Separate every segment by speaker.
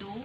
Speaker 1: 2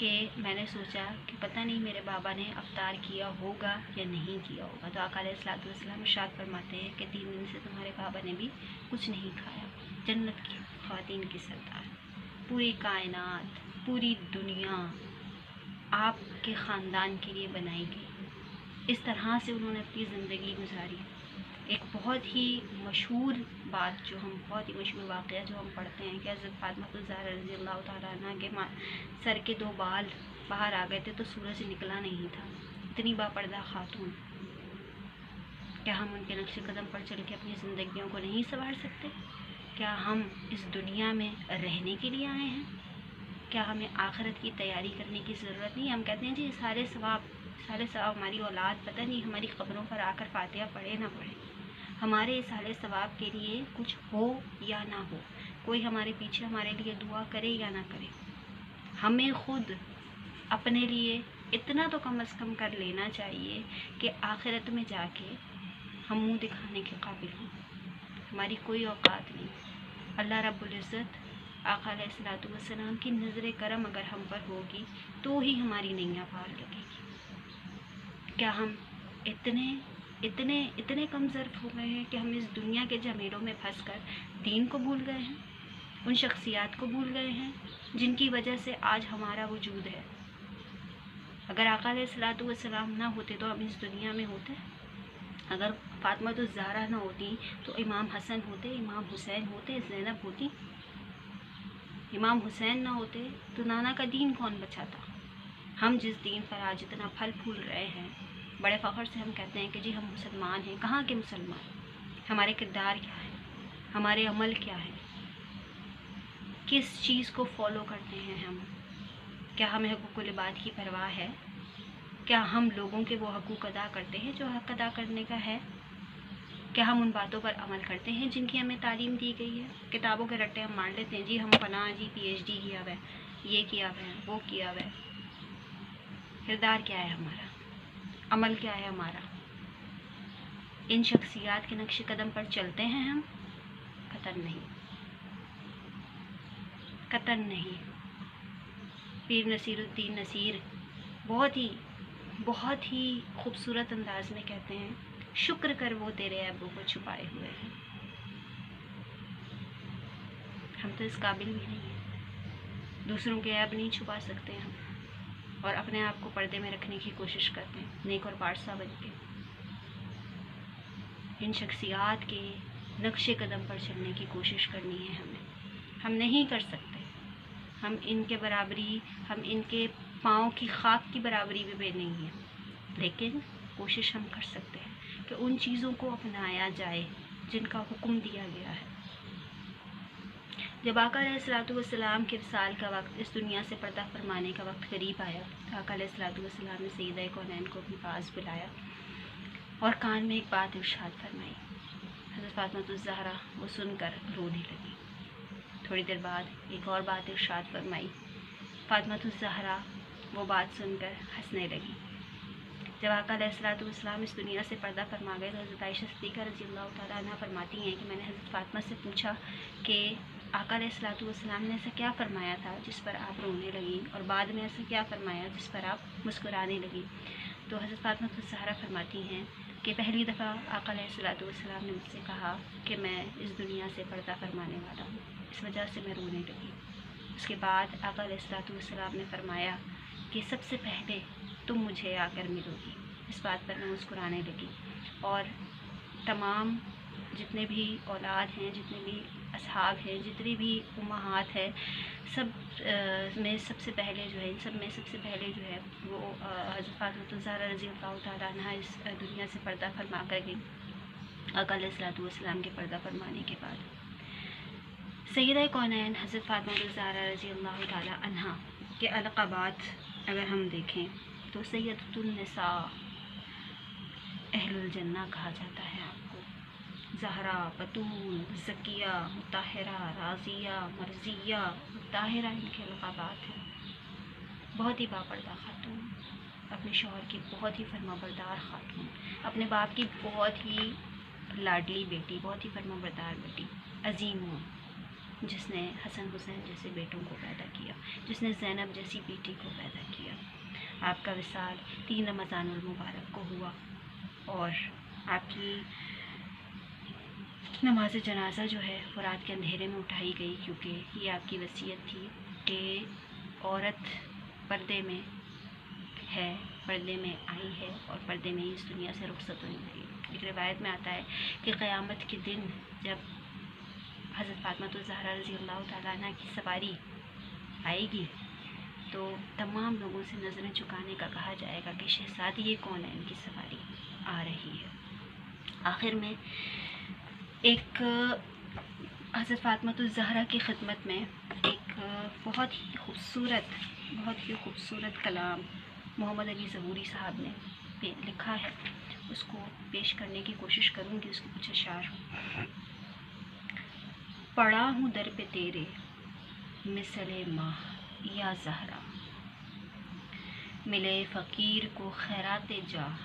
Speaker 1: کہ میں نے سوچا کہ پتہ نہیں میرے بابا نے افطار کیا ہوگا یا نہیں کیا ہوگا، تو آقا علیہ الصلوۃ والسلام ارشاد فرماتے ہیں کہ 3 دن سے تمہارے بابا نے بھی کچھ نہیں کھایا۔ جنت کی خواتین کی سردار، پوری کائنات، پوری دنیا آپ کے خاندان کے لیے بنائی گئی، اس طرح سے انہوں نے اپنی زندگی گزاری۔ ایک بہت ہی مشہور بات جو ہم بہت ہی مشہور واقعہ جو ہم پڑھتے ہیں کہ حضرت فاطمہ الزہرا رضی اللہ تعالیٰ عنہ کے سر کے 2 بال باہر آ گئے تھے تو سورج نکلا نہیں تھا، اتنی باپردہ خاتون۔ کیا ہم ان کے نقش قدم پر چل کے اپنی زندگیوں کو نہیں سنوار سکتے؟ کیا ہم اس دنیا میں رہنے کے لیے آئے ہیں؟ کیا ہمیں آخرت کی تیاری کرنے کی ضرورت نہیں؟ ہم کہتے ہیں جی سارے ثواب ہماری اولاد پتہ نہیں ہماری قبروں پر آ کر فاتحہ پڑھے نہ پڑھے، ہمارے سارے ثواب کے لیے کچھ ہو یا نہ ہو، کوئی ہمارے پیچھے ہمارے لیے دعا کرے یا نہ کرے، ہمیں خود اپنے لیے اتنا تو کم از کم کر لینا چاہیے کہ آخرت میں جا کے ہم منہ دکھانے کے قابل ہوں۔ ہماری کوئی اوقات نہیں۔ اللہ رب العزت آقا علیہ الصلوۃ والسلام کی نظر کرم اگر ہم پر ہوگی تو ہی ہماری نینیاں پار لگے گی۔ کیا ہم اتنے کم ظرف ہو گئے ہیں کہ ہم اس دنیا کے جھمیلوں میں پھنس کر دین کو بھول گئے ہیں، ان شخصیات کو بھول گئے ہیں جن کی وجہ سے آج ہمارا وجود ہے؟ اگر آقا علیہ الصلوۃ والسلام نہ ہوتے تو ہم اس دنیا میں ہوتے؟ اگر فاطمہ الزہرا نہ ہوتی تو امام حسن ہوتے، امام حسین ہوتے، زینب ہوتی؟ امام حسین نہ ہوتے تو نانا کا دین کون بچاتا؟ ہم جس دین پر آج اتنا پھل پھول رہے ہیں، بڑے فخر سے ہم کہتے ہیں کہ جی ہم مسلمان ہیں۔ کہاں کے مسلمان؟ ہمارے کردار کیا ہے؟ ہمارے عمل کیا ہے؟ کس چیز کو فالو کرتے ہیں ہم؟ کیا ہمیں حقوق العباد کی پرواہ ہے؟ کیا ہم لوگوں کے وہ حقوق ادا کرتے ہیں جو حق ادا کرنے کا ہے؟ کیا ہم ان باتوں پر عمل کرتے ہیں جن کی ہمیں تعلیم دی گئی ہے؟ کتابوں کے رٹے ہم مار لیتے ہیں، جی ہم فلاں جی PhD کیا ہوا ہے، یہ کیا ہوا ہے، وہ کیا ہوا ہے۔ کردار کیا ہے ہمارا؟ عمل کیا ہے ہمارا؟ ان شخصیات کے نقش قدم پر چلتے ہیں ہم؟ قطعاً نہیں، قطعاً نہیں۔ پیر نصیر الدین نصیر بہت ہی خوبصورت انداز میں کہتے ہیں، شکر کر وہ تیرے عیبوں کو چھپائے ہوئے ہیں۔ ہم تو اس قابل بھی نہیں ہیں، دوسروں کے عیب نہیں چھپا سکتے ہم، اور اپنے آپ کو پردے میں رکھنے کی کوشش کرتے ہیں نیک اور پارسا بن کے۔ ان شخصیات کے نقش قدم پر چلنے کی کوشش کرنی ہے ہمیں، ہم نہیں کر سکتے، ہم ان کے برابری، ہم ان کے پاؤں کی خاک کی برابری بھی نہیں ہے، لیکن کوشش ہم کر سکتے ہیں کہ ان چیزوں کو اپنایا جائے جن کا حکم دیا گیا ہے۔ جب آقا علیہ الصلوۃ والسلام کے وصال کا وقت، اس دنیا سے پردہ فرمانے کا وقت قریب آیا، آقا علیہ الصلوۃ والسلام نے سیدہ کونین کو اپنے پاس بلایا اور کان میں ایک بات ارشاد فرمائی۔ حضرت فاطمہ الزہرا وہ سن کر رونے لگی۔ تھوڑی دیر بعد ایک اور بات ارشاد فرمائی، فاطمہ الزہرا وہ بات سن کر ہنسنے لگی۔ جب آقا علیہ الصلوۃ والسلام اس دنیا سے پردہ فرما گئے تو حضرت عائشہ صدیقہ رضی اللہ تعالیٰ عنہ فرماتی ہیں کہ میں نے حضرت فاطمہ سے پوچھا کہ آقا علیہ الصلوۃ والسلام نے ایسا کیا فرمایا تھا جس پر آپ رونے لگیں، اور بعد میں ایسا کیا فرمایا جس پر آپ مسکرانے لگیں؟ تو حضرت فاطمہ الزہرا فرماتی ہیں کہ پہلی دفعہ آقا علیہ الصلوۃ والسلام نے مجھ سے کہا کہ میں اس دنیا سے پردہ فرمانے والا ہوں، اس وجہ سے میں رونے لگی۔ اس کے بعد آقا علیہ الصلوۃ والسلام نے فرمایا کہ سب سے پہلے تم مجھے آ کر ملو گی، اس بات پر میں مسکرانے لگی۔ اور تمام جتنے بھی اولاد ہیں، جتنے بھی اصحاب ہیں، جتنی بھی امہات ہیں، سب میں سب سے پہلے جو ہے وہ حضرت فاطمہ الزہرا رضی اللہ تعالیٰ عنہ اس دنیا سے پردہ فرما کر گئی آقا علیہ الصلوۃ والسلام کے پردہ فرمانے کے بعد۔ سیدہ کونین حضرت فاطمہ الزہرا رضی اللہ تعالیٰ عنہ کے القابات اگر ہم دیکھیں تو سیدۃ النساء، اہل الجنہ کہا جاتا ہے آپ کو۔ زہرا، بتول، زکیہ، مطہرہ، راضیہ، مرضیہ، طاہرہ ان کے القابات ہیں۔ بہت ہی باپردہ خاتون، اپنے شوہر کی بہت ہی فرما بردار خاتون، اپنے باپ کی بہت ہی لاڈلی بیٹی، بہت ہی فرما بردار بیٹی، عظیم جس نے حسن حسین جیسے بیٹوں کو پیدا کیا، جس نے زینب جیسی بیٹی کو پیدا کیا۔ آپ کا وصال 3 رمضان المبارک کو ہوا اور آپ کی نماز جنازہ جو ہے وہ رات کے اندھیرے میں اٹھائی گئی، کیونکہ یہ آپ کی وصیت تھی کہ عورت پردے میں ہے، پردے میں آئی ہے اور پردے میں اس دنیا سے رخصت ہونے لگی۔ ایک روایت میں آتا ہے کہ قیامت کے دن جب حضرت فاطمہ الزہرا رضی اللہ تعالیٰ عنہ کی سواری آئے گی تو تمام لوگوں سے نظریں چکانے کا کہا جائے گا کہ شہزادی یہ کون ہے، ان کی سواری آ رہی ہے۔ آخر میں ایک حضرت فاطمہ الزہرا کی خدمت میں ایک بہت ہی خوبصورت کلام محمد علی ظہوری صاحب نے لکھا ہے، اس کو پیش کرنے کی کوشش کروں گی۔ اس کے کچھ اشعار: پڑا ہوں در پہ تیرے مثل ماہ یا زہرا، ملے فقیر کو خیرات جاہ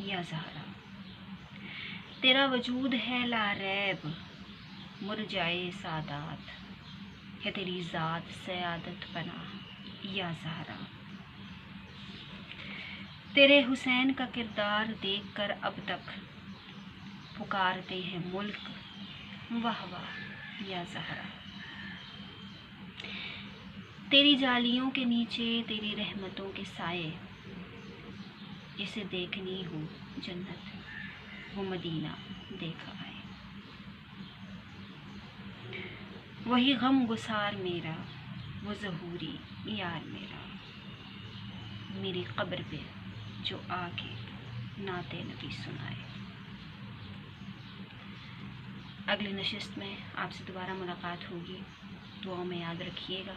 Speaker 1: یا زہرا، تیرا وجود ہے لا ریب مرجائے سعادات، ہے تیری ذات سعادت پناہ یا زہرا، تیرے حسین کا کردار دیکھ کر اب تک پکارتے ہیں ملک واہ واہ یا زہرا، تیری جالیوں کے نیچے تیری رحمتوں کے سائے، جسے دیکھنی ہو جنت وہ مدینہ دیکھ آئے، وہی غم گسار میرا وہ ظہوری یار میرا، میری قبر پہ جو آ کے نعت نبی سنائے۔ اگلی نشست میں آپ سے دوبارہ ملاقات ہوگی، دعاؤں میں یاد رکھیے گا۔